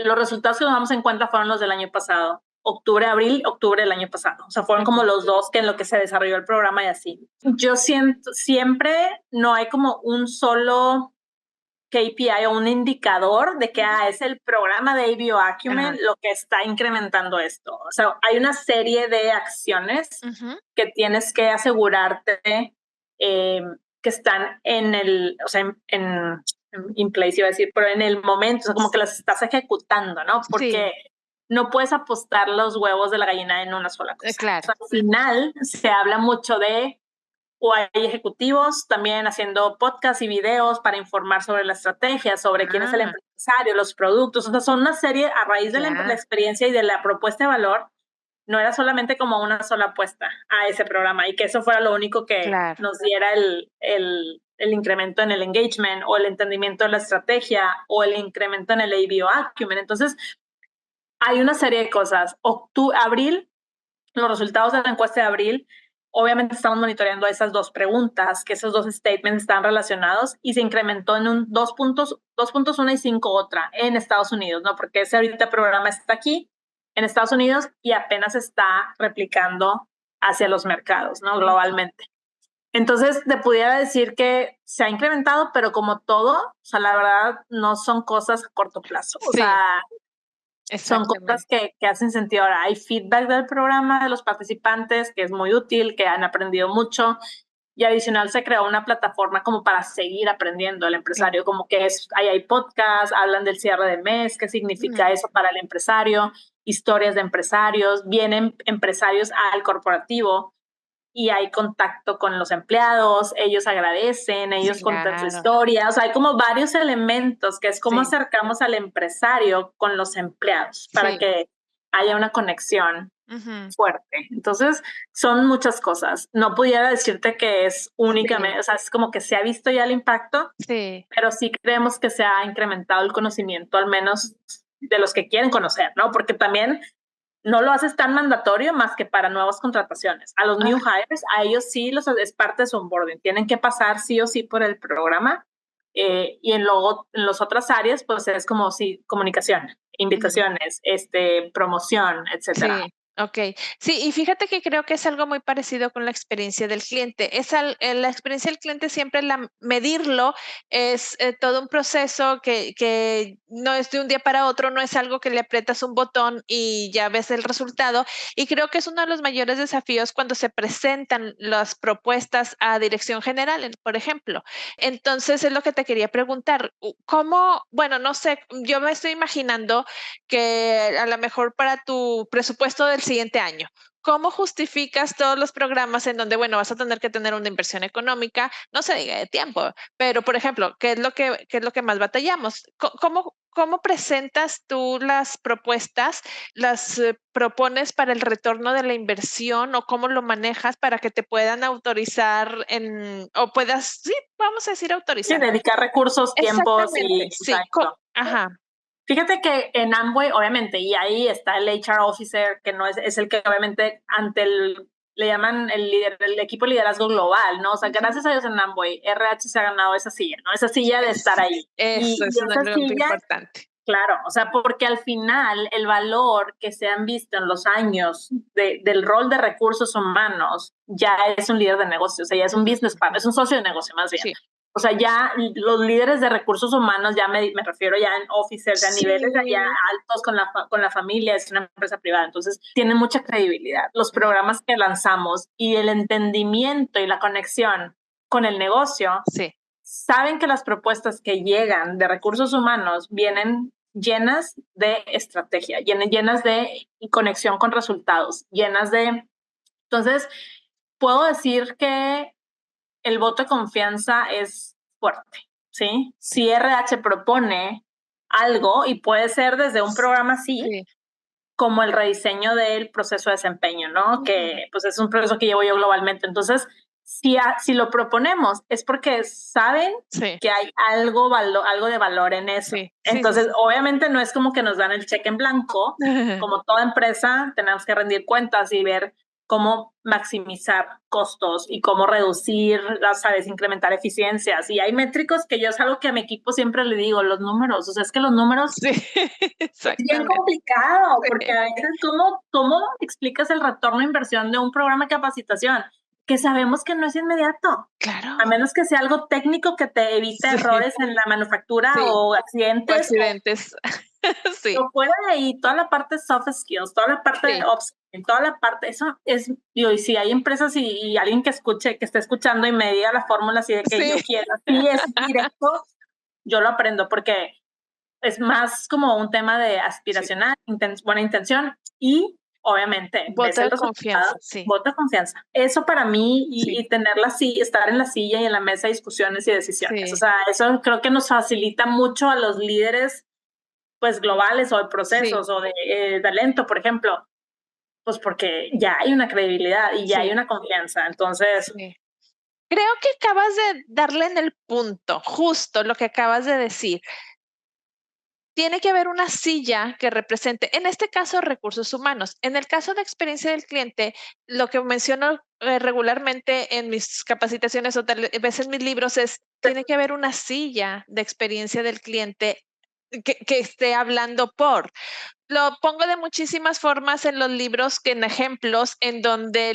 Los resultados que tomamos en cuenta fueron los del año pasado, octubre, abril, octubre del año pasado. O sea, fueron como okey, los dos que en lo que se desarrolló el programa y así. Yo siento, siempre no hay como un solo KPI o un indicador de que es el programa de ABO Acumen lo que está incrementando esto. O sea, hay una serie de acciones que tienes que asegurarte que están en el, o sea, in place, iba a decir, pero en el momento, o sea, como que las estás ejecutando, ¿no? Porque no puedes apostar los huevos de la gallina en una sola cosa. Claro. O sea, al final se habla mucho de, o hay ejecutivos también haciendo podcasts y videos para informar sobre la estrategia, sobre quién es el empresario, los productos. O sea, son una serie a raíz de la experiencia y de la propuesta de valor. No era solamente como una sola apuesta a ese programa y que eso fuera lo único que nos diera el incremento en el engagement o el entendimiento de la estrategia o el incremento en el ABO Acumen. Entonces, hay una serie de cosas. Abril, los resultados de la encuesta de abril, obviamente estamos monitoreando esas dos preguntas, que esos dos statements están relacionados y se incrementó en un 2.1 y 5 otra en Estados Unidos, ¿no? Porque ese ahorita programa está aquí en Estados Unidos y apenas está replicando hacia los mercados, ¿no? Globalmente. Entonces, te pudiera decir que se ha incrementado, pero como todo, o sea, la verdad, no son cosas a corto plazo. O sea, son cosas que hacen sentido. Ahora, hay feedback del programa de los participantes, que es muy útil, que han aprendido mucho. Y adicional se creó una plataforma como para seguir aprendiendo el empresario, como que ahí hay podcasts, hablan del cierre de mes, qué significa eso para el empresario, historias de empresarios, vienen empresarios al corporativo y hay contacto con los empleados, ellos agradecen, ellos cuentan su historia, o sea, hay como varios elementos que es como acercamos al empresario con los empleados para que haya una conexión fuerte. Entonces, son muchas cosas. No pudiera decirte que es únicamente, o sea, es como que se ha visto ya el impacto, pero sí creemos que se ha incrementado el conocimiento, al menos de los que quieren conocer, ¿no? Porque también no lo haces tan mandatorio más que para nuevas contrataciones. A los new hires, a ellos sí es parte de su onboarding. Tienen que pasar sí o sí por el programa. Y en las otras áreas, pues es como comunicación, invitaciones, promoción, etcétera. Sí. Ok, sí, y fíjate que creo que es algo muy parecido con la experiencia del cliente. La experiencia del cliente siempre medirlo es todo un proceso que no es de un día para otro, no es algo que le aprietas un botón y ya ves el resultado. Y creo que es uno de los mayores desafíos cuando se presentan las propuestas a dirección general, por ejemplo. Entonces, es lo que te quería preguntar. ¿Cómo? Bueno, no sé, yo me estoy imaginando que a lo mejor para tu presupuesto del siguiente año, ¿cómo justificas todos los programas en donde, bueno, vas a tener que tener una inversión económica, no se diga de tiempo, pero por ejemplo, ¿qué es lo que más batallamos? ¿Cómo presentas tú las propuestas? ¿Las propones para el retorno de la inversión o cómo lo manejas para que te puedan autorizar o puedas, sí, vamos a decir autorizar? Sí, dedicar recursos, tiempos y... Sí, ajá. Fíjate que en Amway, obviamente, y ahí está el HR officer, que no es el que obviamente le llaman el equipo de liderazgo global, ¿no? O sea, gracias a Dios en Amway, RH se ha ganado esa silla, ¿no? Esa silla de estar ahí. Eso es una pregunta importante. Claro, o sea, porque al final el valor que se han visto en los años del rol de recursos humanos ya es un líder de negocio, o sea, ya es un business partner, es un socio de negocio más bien. Sí. O sea, ya los líderes de recursos humanos, ya me refiero ya en officers, a niveles ya altos con la familia, es una empresa privada, entonces tiene mucha credibilidad. Los programas que lanzamos y el entendimiento y la conexión con el negocio, saben que las propuestas que llegan de recursos humanos vienen llenas de estrategia, llenas de conexión con resultados, llenas de... Entonces, puedo decir que el voto de confianza es fuerte, ¿sí? Si RH propone algo, y puede ser desde un programa así, como el rediseño del proceso de desempeño, ¿no? Que pues es un proceso que llevo yo globalmente. Entonces, si lo proponemos, es porque saben que hay algo de valor en eso. Entonces, obviamente no es como que nos dan el cheque en blanco. Como toda empresa, tenemos que rendir cuentas y ver cómo maximizar costos y cómo reducir, ¿sabes? Incrementar eficiencias. Y hay métricos que yo es algo que a mi equipo siempre le digo, los números. O sea, es que los números es bien complicado, porque a veces, ¿cómo explicas el retorno de inversión de un programa de capacitación? que sabemos que no es inmediato. Claro. A menos que sea algo técnico que te evite errores en la manufactura o accidentes. O accidentes. Sí. Lo fuera y toda la parte soft skills, toda la parte de upskilling, toda la parte, eso es, y si hay empresas y alguien que esté escuchando y me diga la fórmula así de que yo quiero, así es directo, yo lo aprendo porque es más como un tema de aspiracional, buena intención y obviamente Voto de confianza, sí. Voto de confianza. Eso para mí y tenerla así, estar en la silla y en la mesa de discusiones y decisiones. O sea, eso creo que nos facilita mucho a los líderes pues globales o de procesos o de talento, por ejemplo, pues porque ya hay una credibilidad y ya hay una confianza. Entonces, creo que acabas de darle en el punto, justo lo que acabas de decir. Tiene que haber una silla que represente, en este caso, recursos humanos. En el caso de experiencia del cliente, lo que menciono regularmente en mis capacitaciones o tal vez en mis libros es, tiene que haber una silla de experiencia del cliente que esté hablando por. Lo pongo de muchísimas formas en los libros, que en ejemplos, en donde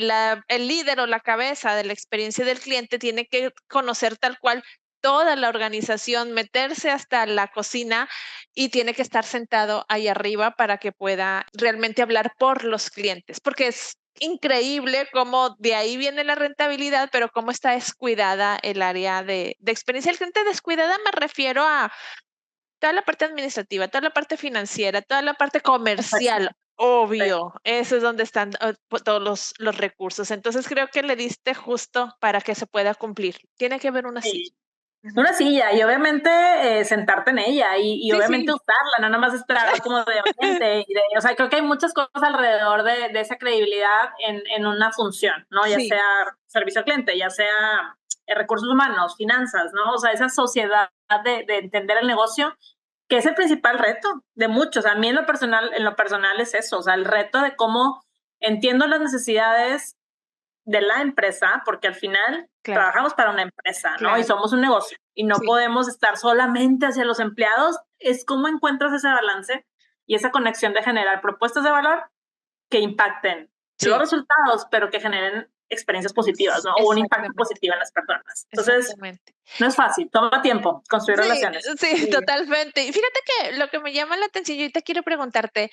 el líder o la cabeza de la experiencia del cliente tiene que conocer tal cual toda la organización, meterse hasta la cocina y tiene que estar sentado ahí arriba para que pueda realmente hablar por los clientes, porque es increíble cómo de ahí viene la rentabilidad, pero cómo está descuidada el área de experiencia del cliente. Descuidada me refiero a toda la parte administrativa, toda la parte financiera, toda la parte comercial, obvio, eso es donde están todos los recursos. Entonces creo que le diste justo para que se pueda cumplir. Tiene que haber una silla. Una silla y obviamente sentarte en ella y obviamente usarla, no nada más esperar como de oyente. O sea, creo que hay muchas cosas alrededor de esa credibilidad en una función, ¿no? Ya sea servicio al cliente, ya sea recursos humanos, finanzas, ¿no? O sea, esa sociedad de entender el negocio, que es el principal reto de muchos. A mí en lo personal es eso, o sea, el reto de cómo entiendo las necesidades de la empresa, porque al final trabajamos para una empresa, ¿no? Y somos un negocio y no podemos estar solamente hacia los empleados. Es cómo encuentras ese balance y esa conexión de generar propuestas de valor que impacten los resultados, pero que generen experiencias positivas, ¿no? O un impacto positivo en las personas. Entonces, no es fácil, toma tiempo construir relaciones. Sí, totalmente. Y fíjate que lo que me llama la atención, yo ahorita quiero preguntarte,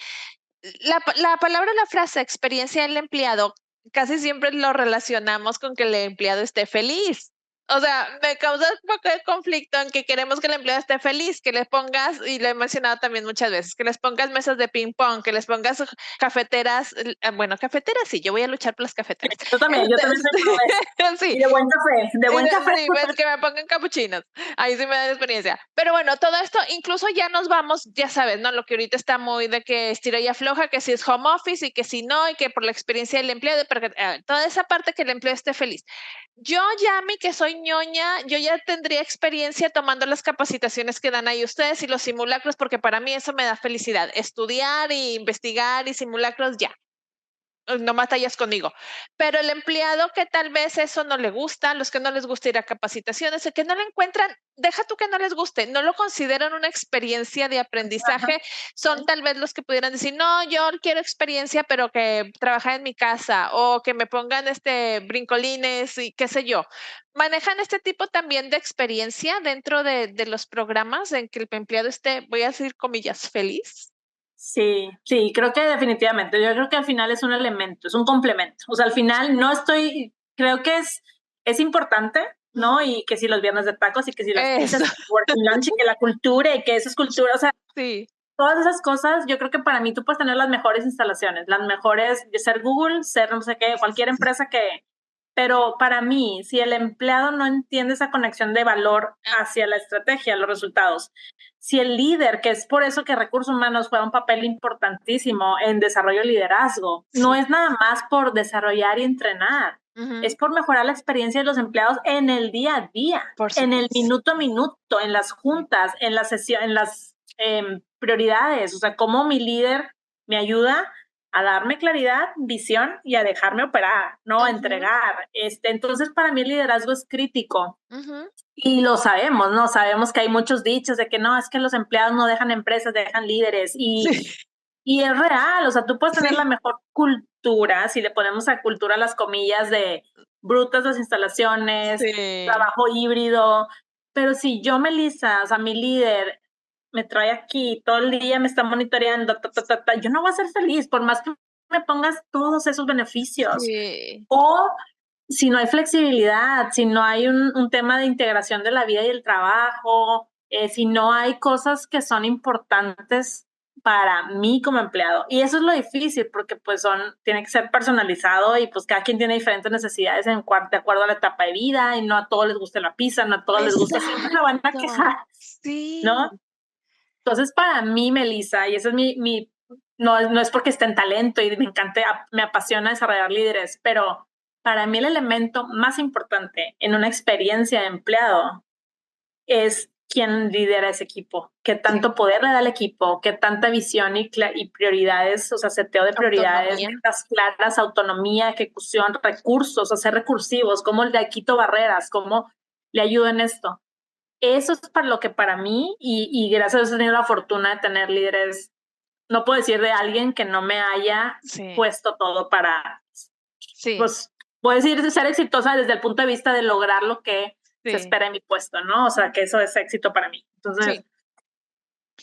la palabra, la frase experiencia del empleado, casi siempre lo relacionamos con que el empleado esté feliz. O sea, me causa un poco de conflicto en que queremos que el empleado esté feliz, que les pongas, y lo he mencionado también muchas veces, que les pongas mesas de ping pong, que les pongas cafeteras, bueno, cafeteras sí, yo voy a luchar por las cafeteras. Yo también sí. Y de buen café, Sí, ves que me pongan capuchinos, ahí sí me da experiencia. Pero bueno, todo esto, incluso ya nos vamos, ya sabes, ¿no? Lo que ahorita está muy de que estira y afloja, que si es home office y que si no, y que por la experiencia del empleado, toda esa parte que el empleado esté feliz. Yo, Yami, que soy ñoña, yo ya tendría experiencia tomando las capacitaciones que dan ahí ustedes y los simulacros, porque para mí eso me da felicidad. Estudiar y investigar y simulacros, ya. No batallas conmigo. Pero el empleado que tal vez eso no le gusta, los que no les gusta ir a capacitaciones, el que no lo encuentran, deja tú que no les guste, no lo consideran una experiencia de aprendizaje, son tal vez los que pudieran decir, no, yo quiero experiencia, pero que trabajar en mi casa o que me pongan brincolines y qué sé yo. ¿Manejan este tipo también de experiencia dentro de los programas en que el empleado esté, voy a decir comillas, feliz? Sí, creo que definitivamente. Yo creo que al final es un elemento, es un complemento. O sea, al final creo que es importante, ¿no? Y que si los viernes de tacos y que si las pizzas, working lunch y que la cultura y que eso es cultura, o sea, todas esas cosas, yo creo que para mí tú puedes tener las mejores instalaciones, las mejores, de ser Google, ser no sé qué, cualquier empresa pero para mí, si el empleado no entiende esa conexión de valor hacia la estrategia, los resultados, si el líder, que es por eso que recursos humanos juega un papel importantísimo en desarrollo y liderazgo, no es nada más por desarrollar y entrenar, es por mejorar la experiencia de los empleados en el día a día, en el minuto a minuto, en las juntas, en las sesiones, en las prioridades, o sea, cómo mi líder me ayuda a darme claridad, visión y a dejarme operar, ¿no? A entregar. Entonces, para mí el liderazgo es crítico. Y lo sabemos, ¿no? Sabemos que hay muchos dichos de que no, es que los empleados no dejan empresas, dejan líderes. Y Y es real, o sea, tú puedes tener Sí. la mejor cultura, si le ponemos a cultura las comillas de brutas las instalaciones, Sí. trabajo híbrido, pero si yo, Melissa, o sea, mi líder me trae aquí, todo el día me está monitoreando, yo no voy a ser feliz, por más que me pongas todos esos beneficios. Sí. O si no hay flexibilidad, si no hay un tema de integración de la vida y el trabajo, si no hay cosas que son importantes para mí como empleado. Y eso es lo difícil porque pues tiene que ser personalizado y pues cada quien tiene diferentes necesidades de acuerdo a la etapa de vida y no a todos les gusta la pizza, no a todos les gusta, siempre la van a Exacto. quejar, Sí. ¿no? Entonces para mí, Melissa, y ese es no es porque esté en talento y me encanta, me apasiona desarrollar líderes, pero para mí el elemento más importante en una experiencia de empleado es quién lidera ese equipo, qué Sí. tanto poder le da al equipo, qué tanta visión y prioridades, o sea, seteo de prioridades, Autonomía. metas claras, autonomía, ejecución, recursos, hacer recursivos, cómo le quito barreras, cómo le ayudo en esto. Eso es para lo que para mí, y gracias a Dios he tenido la fortuna de tener líderes, no puedo decir de alguien que no me haya Sí. puesto todo para, Sí. pues, puedo decir ser exitosa desde el punto de vista de lograr lo que se Sí. espera en mi puesto, ¿no? O sea, que eso es éxito para mí. Sí. Entonces,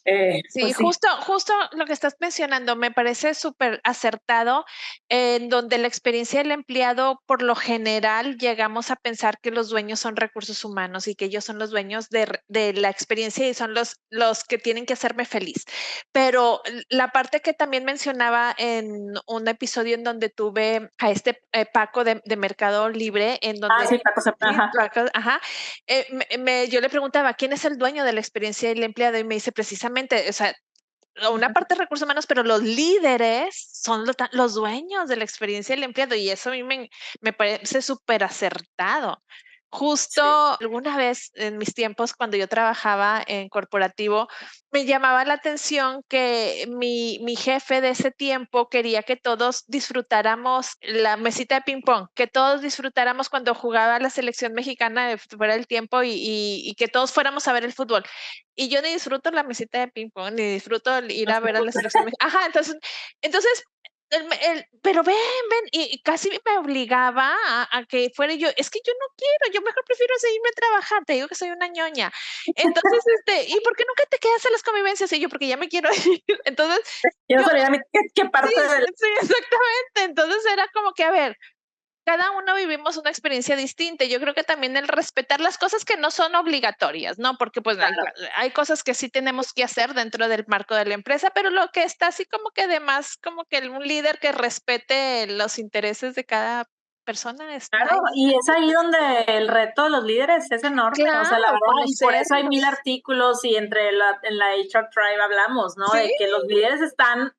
Sí, pues sí. justo lo que estás mencionando me parece súper acertado, en donde la experiencia del empleado, por lo general, llegamos a pensar que los dueños son recursos humanos y que ellos son los dueños de la experiencia y son los que tienen que hacerme feliz. Pero la parte que también mencionaba en un episodio en donde tuve a este Paco de Mercado Libre, en Ah, donde sí, Paco sí, ajá. ajá, yo le preguntaba, ¿quién es el dueño de la experiencia del empleado? Y me dice precisamente, o sea, una parte de recursos humanos, pero los líderes son los dueños de la experiencia del empleado y eso a mí me parece súper acertado. Justo Sí. alguna vez en mis tiempos, cuando yo trabajaba en corporativo, me llamaba la atención que mi jefe de ese tiempo quería que todos disfrutáramos la mesita de ping pong, que todos disfrutáramos cuando jugaba la selección mexicana fuera del tiempo y que todos fuéramos a ver el fútbol. Y yo ni disfruto la mesita de ping pong, ni disfruto ir No a sé ver a por la qué. selección ajá, entonces, pero ven, y casi me obligaba a que fuera y yo, es que yo no quiero, yo mejor prefiero seguirme a trabajar, te digo que soy una ñoña. Entonces, ¿y por qué nunca te quedas a las convivencias? Y yo, porque ya me quiero ir. Entonces, Quiero yo, saber a mí qué sí, parte del... sí, exactamente. Entonces era como que, a ver, cada uno vivimos una experiencia distinta. Yo creo que también el respetar las cosas que no son obligatorias, ¿no? Porque pues Claro. hay cosas que sí tenemos que hacer dentro del marco de la empresa, pero lo que está así como que además, como que un líder que respete los intereses de cada persona es Claro, nice. y es ahí donde el reto de los líderes es enorme, o sea, la Claro, verdad, y por eso hay mil conocerlos. artículos y en la HR Tribe hablamos, ¿no? Sí, De que los líderes están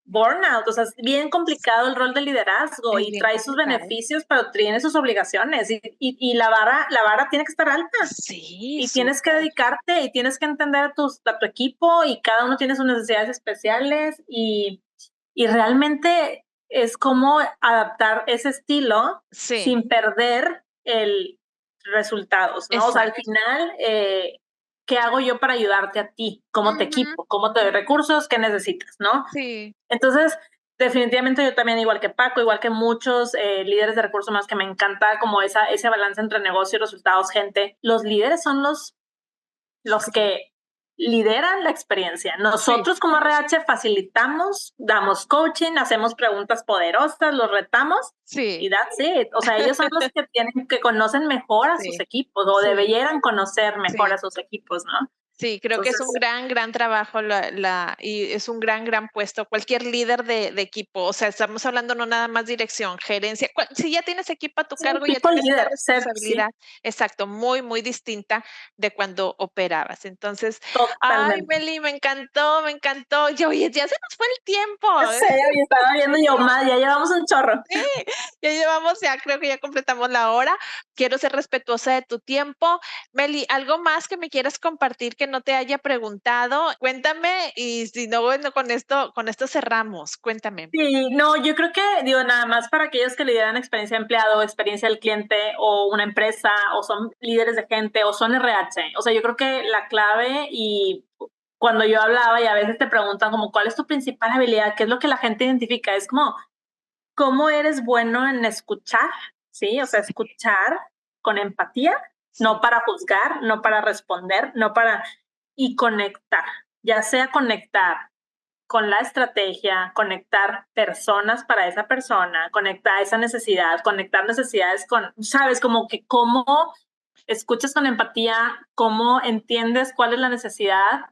burnout, o sea, es bien complicado el rol de liderazgo es y bien trae sus complicado. beneficios, pero tiene sus obligaciones y la vara tiene que estar alta Sí, y tienes que súper. dedicarte y tienes que entender a tu equipo y cada uno tiene sus necesidades especiales y realmente es como adaptar ese estilo Sí, sin perder el resultados, ¿no? O sea, al exacto. final, ¿qué hago yo para ayudarte a ti? ¿Cómo te Ujú, equipo? ¿Cómo te doy recursos? ¿Qué necesitas? ¿No? sí, Entonces, definitivamente yo también, igual que Paco, igual que muchos líderes de recursos humanos, que me encanta como ese balance entre negocio y resultados, gente, los líderes son los sí, que lideran la experiencia. sí, Nosotros como RH facilitamos, damos coaching, hacemos preguntas poderosas, los retamos sí, y that's it. O sea, ellos son los que conocen mejor a sus sí, equipos o sí, debieran conocer mejor a sí. sus equipos, ¿no? Sí, creo que es un Entonces, gran trabajo y es un gran puesto. Cualquier líder de equipo, o sea, estamos hablando no nada más dirección, gerencia. Si ya tienes equipo a tu sí, cargo, ya people tienes una leader, ser, sí, responsabilidad, exacto, muy distinta de cuando operabas. Entonces, ay, totalmente. Meli, me encantó, me encantó. Y oye, ya se nos fue el tiempo. Ya sé, y estaba viendo yo más, ya llevamos un chorro. Sí, ya llevamos, ya creo que ya completamos la hora. Quiero ser respetuosa de tu tiempo. Meli, ¿algo más que me quieras compartir que no te haya preguntado? Cuéntame y si no, bueno, con esto cerramos. Cuéntame. Sí, no, yo creo que, digo, nada más para aquellos que lideran experiencia de empleado, experiencia del cliente o una empresa o son líderes de gente o son RH. O sea, yo creo que la clave y cuando yo hablaba, y a veces te preguntan como, ¿cuál es tu principal habilidad? ¿Qué es lo que la gente identifica? Es como, ¿cómo eres bueno en escuchar? ¿Sí? O sea, escuchar con empatía, no para juzgar, no para responder, y conectar, ya sea conectar con la estrategia, conectar personas para esa persona, conectar esa necesidad, conectar necesidades con, sabes, como que cómo escuchas con empatía, cómo entiendes cuál es la necesidad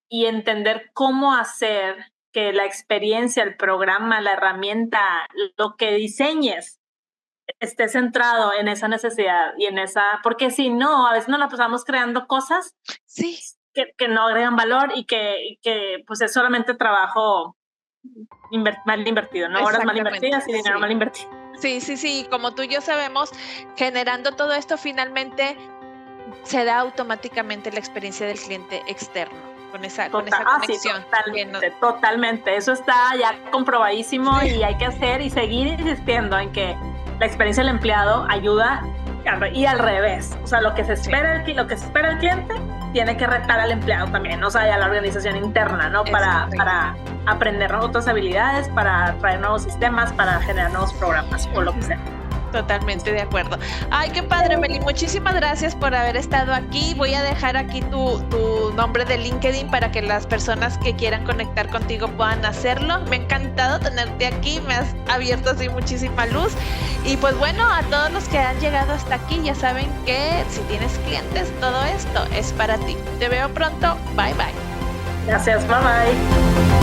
y entender cómo hacer que la experiencia, el programa, la herramienta, lo que diseñes esté centrado en esa necesidad y en esa, porque si no, a veces nos la pasamos creando cosas Sí, que no agregan valor y que pues es solamente trabajo mal invertido, ¿no? Horas mal exactamente, invertidas y dinero sí. mal invertido. Sí, como tú y yo sabemos, generando todo esto finalmente se da automáticamente la experiencia del cliente externo, con esa conexión. Sí, totalmente. Eso está ya comprobadísimo y hay que hacer y seguir insistiendo en que la experiencia del empleado ayuda y al revés. O sea, lo que se espera el cliente tiene que retar al empleado también, o sea, y a la organización interna, ¿no? Para aprender otras habilidades, para traer nuevos sistemas, para generar nuevos programas o lo que sea. Totalmente de acuerdo. Ay, qué padre, Meli. Muchísimas gracias por haber estado aquí. Voy a dejar aquí tu nombre de LinkedIn para que las personas que quieran conectar contigo puedan hacerlo. Me ha encantado tenerte aquí. Me has abierto así muchísima luz. Y pues bueno, a todos los que han llegado hasta aquí, ya saben que si tienes clientes, todo esto es para ti. Te veo pronto. Bye, bye. Gracias. Bye, bye.